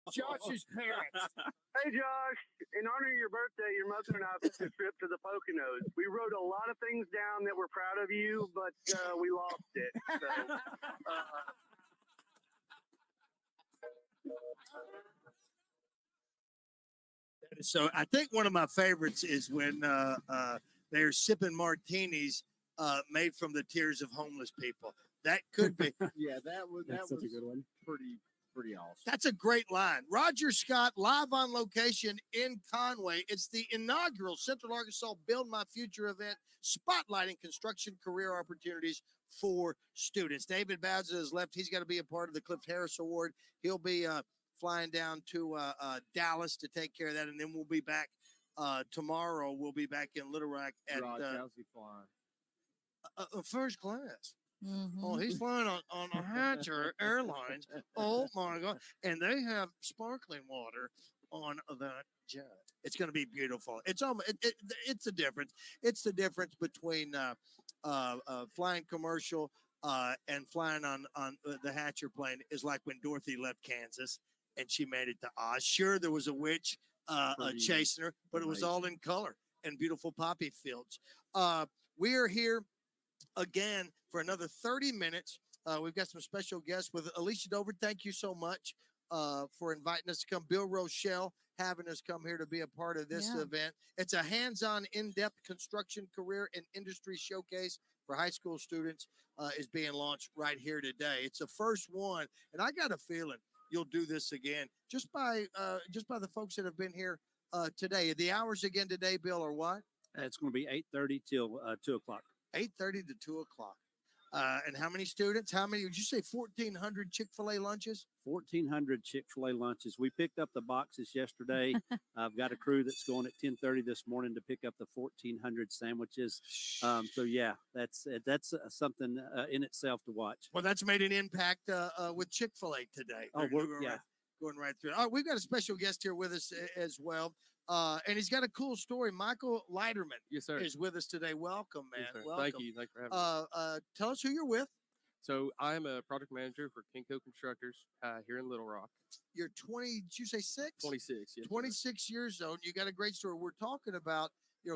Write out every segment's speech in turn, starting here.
Josh's parents. Hey, Josh, in honor of your birthday, your mother and I took a trip to the Poconos. We wrote a lot of things down that we're proud of you, but we lost it. So, So I think one of my favorites is when they're sipping martinis made from the tears of homeless people. That could be. Yeah, that was such a good one. Pretty awesome. That's a great line. Roger Scott, live on location in Conway. It's the inaugural Central Arkansas Build My Future event, spotlighting construction career opportunities for students. David Bowser has left. He's got to be a part of the Cliff Harris Award. He'll be flying down to Dallas to take care of that, and then we'll be back tomorrow. We'll be back in Little Rock at how's he flying? first class. Mhm. Oh, he's flying on a Hatcher Airlines. Oh my God! And they have sparkling water on that jet. It's going to be beautiful. It's almost it's a difference. It's the difference between flying commercial and flying on the Hatcher plane is like when Dorothy left Kansas and she made it to Oz. Sure, there was a witch chasing her, but it was all in color and beautiful poppy fields. We are here again for another 30 minutes. We've got some special guests with Alicia Dover. Thank you so much for inviting us to come. Bill Rochelle having us come here to be a part of this event. It's a hands-on, in-depth construction career and industry showcase for high school students is being launched right here today. It's the first one, and I got a feeling you'll do this again just by the folks that have been here today. The hours again today, Bill, are what? It's going to be 8:30 till 2 o'clock. 8:30 to 2 o'clock. And how many students? How many? Would you say 1,400 Chick-fil-A lunches? 1,400 Chick-fil-A lunches. We picked up the boxes yesterday. I've got a crew that's going at 10:30 this morning to pick up the 1,400 sandwiches. So yeah, that's something in itself to watch. Well, that's made an impact with Chick-fil-A today. Oh, Going right through. All right, we've got a special guest here with us as well. And he's got a cool story. Michael Leiterman yes, sir. is with us today. Welcome, man. Yes, welcome. Thank you. Thanks for having me. Tell us who you're with. So I am a project manager for Kinco Constructors here in Little Rock. You're 20, did you say 6? 26, yes. 26 years old. You got a great story. We're talking about,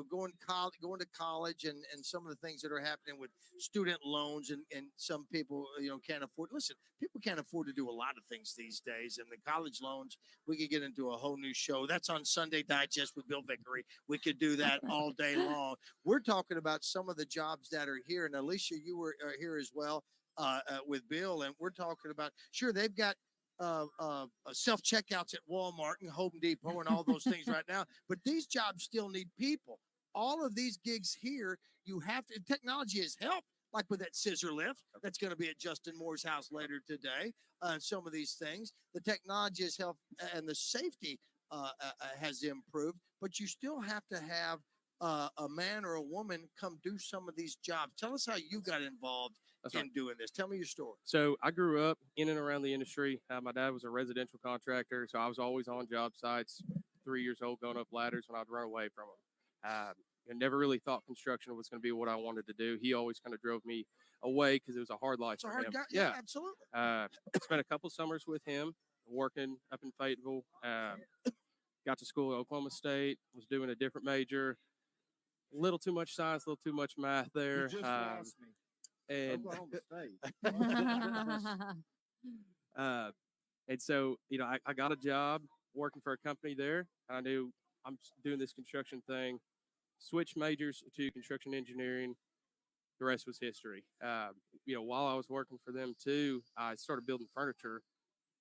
going to college and some of the things that are happening with student loans and some people, can't afford. Listen, people can't afford to do a lot of things these days. And the college loans, we could get into a whole new show. That's on Sunday Digest with Bill Vickery. We could do that all day long. We're talking about some of the jobs that are here. And Alicia, you were here as well with Bill. And we're talking about, sure, they've got self-checkouts at Walmart and Home Depot and all those things right now, but these jobs still need people. All of these gigs here, you have to, technology has helped, like with that scissor lift that's going to be at Justin Moore's house later today. Some of these things, the technology has helped and the safety has improved, but you still have to have a man or a woman come do some of these jobs. Tell us how you got involved in doing this. Tell me your story. So I grew up in and around the industry. My dad was a residential contractor, so I was always on job sites, 3 years old, going up ladders when I'd run away from him. I never really thought construction was going to be what I wanted to do. He always kind of drove me away because it was a hard life for him. Yeah, absolutely. Spent a couple summers with him working up in Fayetteville. Got to school at Oklahoma State, was doing a different major. A little too much science, a little too much math there. You just lost me. And Oklahoma State. and so, I got a job working for a company there. I knew I'm doing this construction thing, switched majors to construction engineering. The rest was history. While I was working for them too, I started building furniture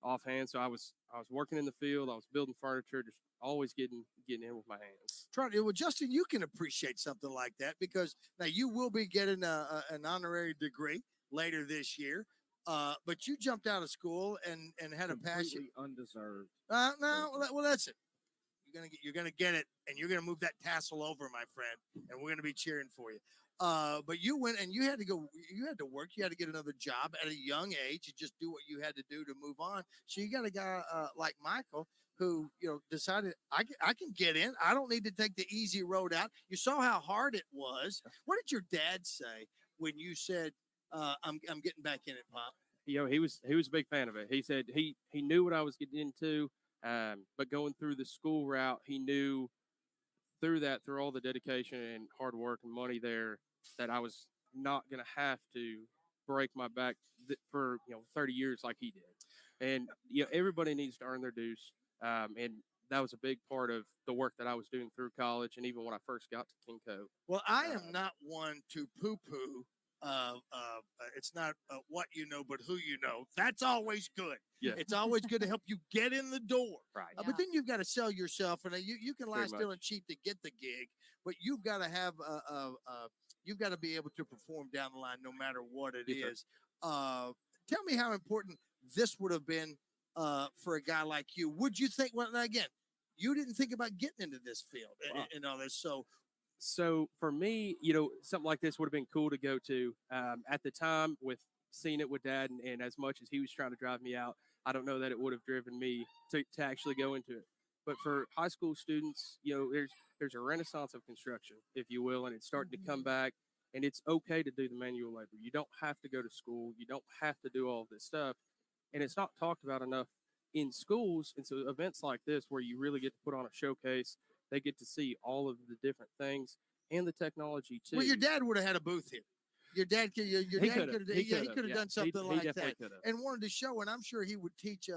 offhand. So I was working in the field. I was building furniture, just always getting in with my hands. Well, Justin, you can appreciate something like that because now you will be getting an honorary degree later this year. But you jumped out of school and had a passion. Undeserved. No, well, that's it. You're gonna get it, and you're gonna move that tassel over, my friend, and we're gonna be cheering for you. But you went and you had to go. You had to work. You had to get another job at a young age. You just do what you had to do to move on. So you got a guy like Michael who decided I can get in. I don't need to take the easy road out. You saw how hard it was. What did your dad say when you said I'm getting back in it, Pop? He was a big fan of it. He said he knew what I was getting into. But going through the school route, he knew through all the dedication and hard work and money there, that I was not going to have to break my back for 30 years like he did. And everybody needs to earn their dues. And that was a big part of the work that I was doing through college, and even when I first got to Kinco. Well, I am not one to poo-poo. It's not what you know, but who you know. That's always good. Yeah. It's always good to help you get in the door. Right. But then you've got to sell yourself, and you can lie Very still much. and cheap to get the gig, but you've got to have you've got to be able to perform down the line, no matter what it Yes, sir. is. Tell me how important this would have been for a guy like you. Would you think? Well, again, you didn't think about getting into this field Wow. and all this, so. So for me, something like this would have been cool to go to. At the time, with seeing it with Dad, and as much as he was trying to drive me out, I don't know that it would have driven me to actually go into it. But for high school students, there's a renaissance of construction, if you will, and it's starting to come back. And it's okay to do the manual labor. You don't have to go to school. You don't have to do all of this stuff. And it's not talked about enough in schools. And so events like this, where you really get to put on a showcase, they get to see all of the different things and the technology too. Well, your dad would have had a booth here. Your dad could. Your He dad could've. could have. He Yeah, he could've. could have Yeah. done something He like definitely that, could've. and wanted to show. And I'm sure he would teach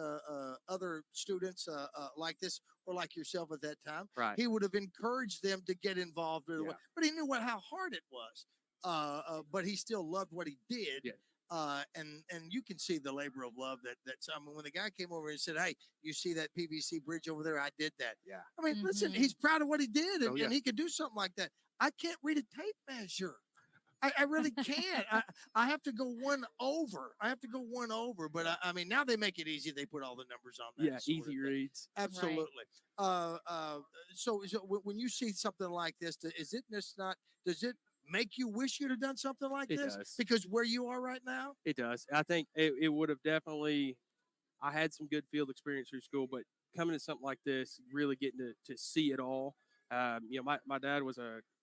other students like this or like yourself at that time. Right. He would have encouraged them to get involved right away. Yeah. But he knew how hard it was. But he still loved what he did. Yeah. And you can see the labor of love that's. I mean, when the guy came over and said, "Hey, you see that PVC bridge over there? I did that." Yeah. I mean, listen, Mhm. he's proud of what he did, and, Oh, yeah. and he could do something like that. I can't read a tape measure. I really can't. I have to go one over. But I mean, now they make it easy. They put all the numbers on that. Yeah, sort of easy thing. reads. Absolutely. So when you see something like this, is it just not? Does it make you wish you'd have done something like It this? does. Because where you are right now. It does. I think it would have definitely. I had some good field experience through school, but coming to something like this, really getting to see it all. My dad was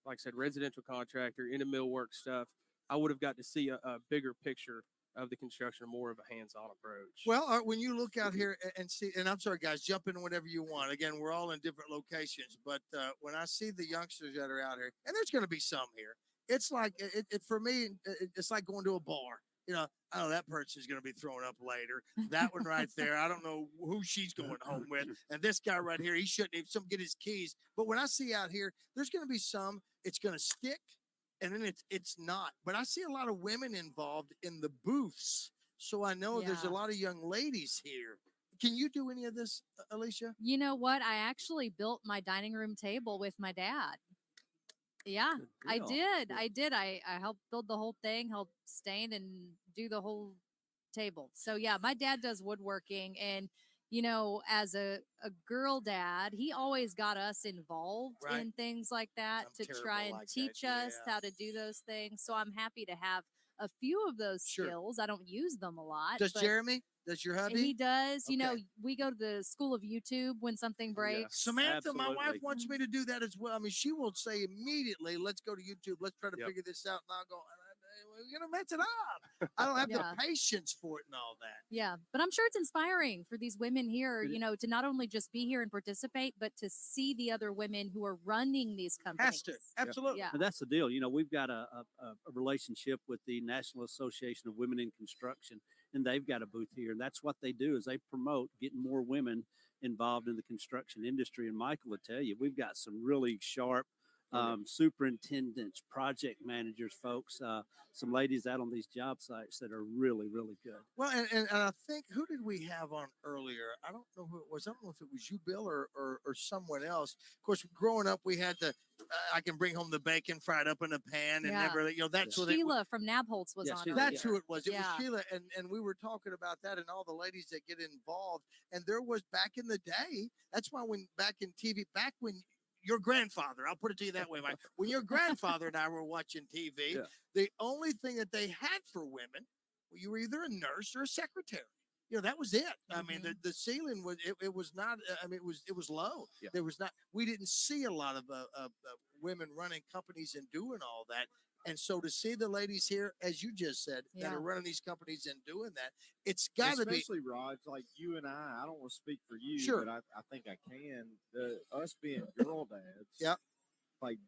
like I said, residential contractor into millwork stuff. I would have got to see a bigger picture of the construction, more of a hands-on approach. Well, when you look out here and see, and I'm sorry, guys, jump in whenever you want. Again, we're all in different locations, but when I see the youngsters that are out here, and there's going to be some here, it's like for me, it's like going to a bar. I know that person's going to be throwing up later. That one right there, I don't know who she's going home with. And this guy right here, he shouldn't even get his keys. But when I see out here, there's going to be some, it's going to stick, and then it's not. But I see a lot of women involved in the booths. So I know there's a Yeah. lot of young ladies here. Can you do any of this, Alicia? You know what? I actually built my dining room table with my dad. Yeah, Good I deal. did. I did. I helped build the whole thing, helped stain and do the whole table. So yeah, my dad does woodworking, and as a girl dad, he always got us involved Right. in things like that I'm to terrible try and like that, teach us yeah. how to do those things. So I'm happy to have a few of those Sure. skills. I don't use them a lot. Does but Jeremy? Does your hubby? he does. Okay. We go to the school of YouTube when something Oh, yeah. breaks. Samantha, my wife Absolutely. wants me to do that as well. I mean, she will say immediately, "Let's go to YouTube. Let's try to Yep. figure this out." And I'll go, "We're gonna mess it up." I don't have Yeah. the patience for it and all that. Yeah, but I'm sure it's inspiring for these women here, It to not only just be here and participate, but to see the other women who are running these Has companies. to, absolutely. Yeah. And that's the deal. We've got a relationship with the National Association of Women in Construction, and they've got a booth here. And that's what they do is they promote getting more women involved in the construction industry. And Michael will tell you, we've got some really sharp superintendents, project managers, folks, some ladies out on these job sites that are really, really good. Well, and I think, who did we have on earlier? I don't know who it was. I don't know if it was you, Bill, or someone else. Of course, growing up, we had I can bring home the bacon fried up in a pan and Yeah. never, that's what Sheila from Nabholz was Yeah, on. Sheila, earlier. That's who it was. It Yeah. was Sheila, and we were talking about that and all the ladies that get involved. And there was back in the day. That's why back when your grandfather, I'll put it to you that way, Mike. When your grandfather and I were watching TV, Yeah. the only thing that they had for women, you were either a nurse or a secretary. That was it. I mean, the ceiling was it was not. I mean, it was low. Yeah. There was not. We didn't see a lot of women running companies and doing all that. And so to see the ladies here, as you just said, that Yeah. are running these companies and doing that, it's got to be. Especially Raj, like you and I don't want to speak for you, Sure. but I think I can. Us being girl dads, Yep. like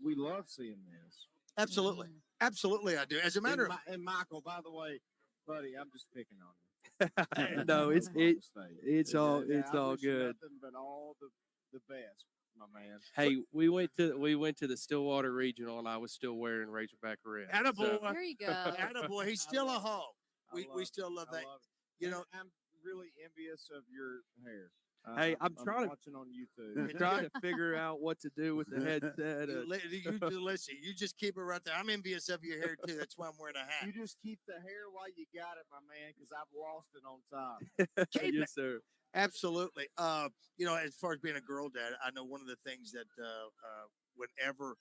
we love seeing this. Absolutely. Mhm. Absolutely, I do. As a matter of And Michael, by the way, buddy, I'm just picking on you. No, it's No it. mistake. It's all it's I all wish you good. Nothing but all the best, my man. Hey, we went to the Stillwater Regional, and I was still wearing Razorback red. Attaboy. There you go. Attaboy. He's I still a love it. hog. I We love still love it. I that. love it. You And know, I'm really envious of your hair. Hey, I'm trying to- watching on YouTube. trying to figure out what to do with the headset. listen, you just keep it right there. I'm envious of your hair too. That's why I'm wearing a hat. You just keep the hair while you got it, my man, because I've lost it on top. Keep it. Yes, sir. Absolutely. You know, as far as being a girl dad, I know one of the things that whenever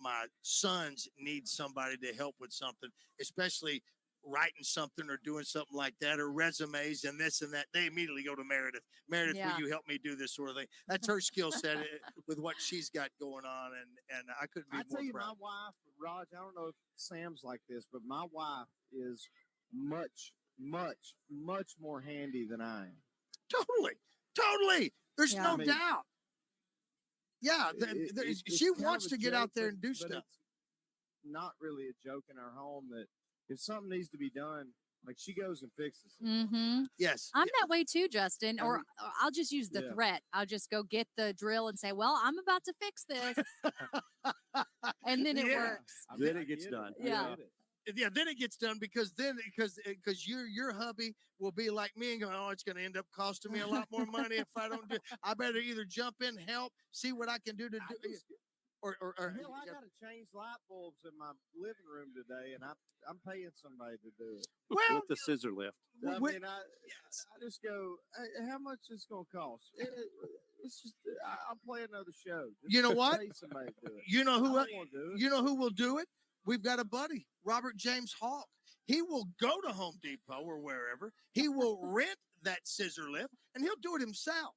my sons need somebody to help with something, especially writing something or doing something like that, or resumes and this and that, they immediately go to Meredith. Meredith, Yeah. will you help me do this sort of thing? That's her skill set with what she's got going on, and I couldn't be I more tell you, proud. my wife, Raj, I don't know if Sam's like this, but my wife is much, much, much more handy than I am. Totally. There's Yeah. no I mean, doubt. Yeah, It's she kind of wants a to get joke, out there but- and do but stuff. It's not really a joke in our home that if something needs to be done, like she goes and fixes it. Mm-hmm. Yes, I'm that way too, Justin. I Or mean- I'll just use the Yeah. threat. I'll just go get the drill and say, "Well, I'm about to fix this," and then it Yeah. works. I Then I it gets get done. I Yeah. get it. yeah. Then it gets done because your hubby will be like me and go, oh, it's going to end up costing me a lot more money if I don't do. I better either jump in, help, see what I can do to I do, just- or Hell, I got to change light bulbs in my living room today, and I'm paying somebody to do it. well, With the scissor lift. I we- mean, I just go, hey, how much is it going to cost? It's just, I'll play another show. Just You know what? Pay somebody to do it. you know who I don't want to do it. you know who will do it? We've got a buddy, Robert James Hawk. He will go to Home Depot or wherever. He will rent that scissor lift, and he'll do it himself.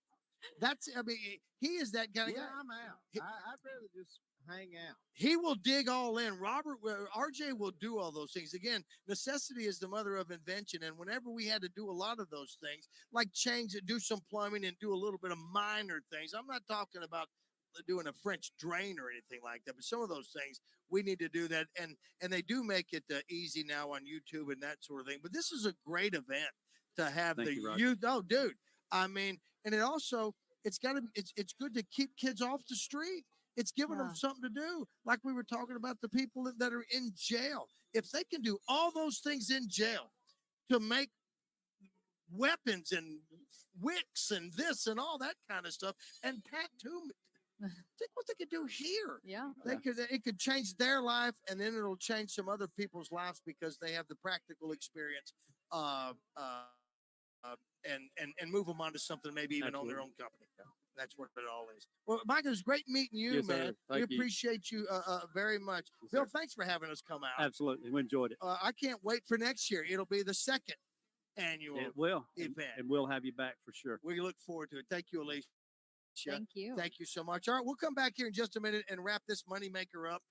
I mean, he is that kind of Yeah, guy. I'm out. He- I'd rather just hang out. He will dig all in. RJ will do all those things. Again, necessity is the mother of invention. And whenever we had to do a lot of those things, like change it, do some plumbing and do a little bit of minor things. I'm not talking about doing a French drain or anything like that, but some of those things we need to do that. And they do make it easy now on YouTube and that sort of thing. But this is a great event to have Thank the you, Roger. youth. Oh, dude. I mean, and it also, it's good to keep kids off the street. It's giving them Yeah. something to do. Like we were talking about the people that are in jail. If they can do all those things in jail to make weapons and wicks and this and all that kind of stuff and tattoo, think what they could do here. Yeah. It could change their life, and then it'll change some other people's lives because they have the practical experience and move them on to something maybe even on their own company. That's what it all is. Well, Mike, it was great meeting you, Yes, sir. man. Thank We you. appreciate you very much. Yes, Bill, sir. thanks for having us come out. Absolutely. We enjoyed it. I can't wait for next year. It'll be the second annual It will. event. And we'll have you back for sure. We look forward to it. Thank you, Alicia. Thank you. Thank you so much. All right, we'll come back here in just a minute and wrap this moneymaker up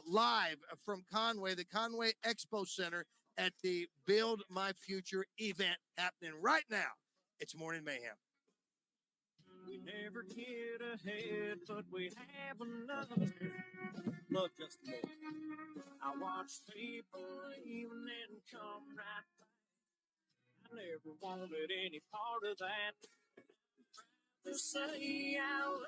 live from Conway, the Conway Expo Center at the Build My Future event happening right now. It's Morning Mayhem. We never get ahead, but we have another. Look, just a minute. I watch people leave and then come right back. I never wanted any part of that. To say I love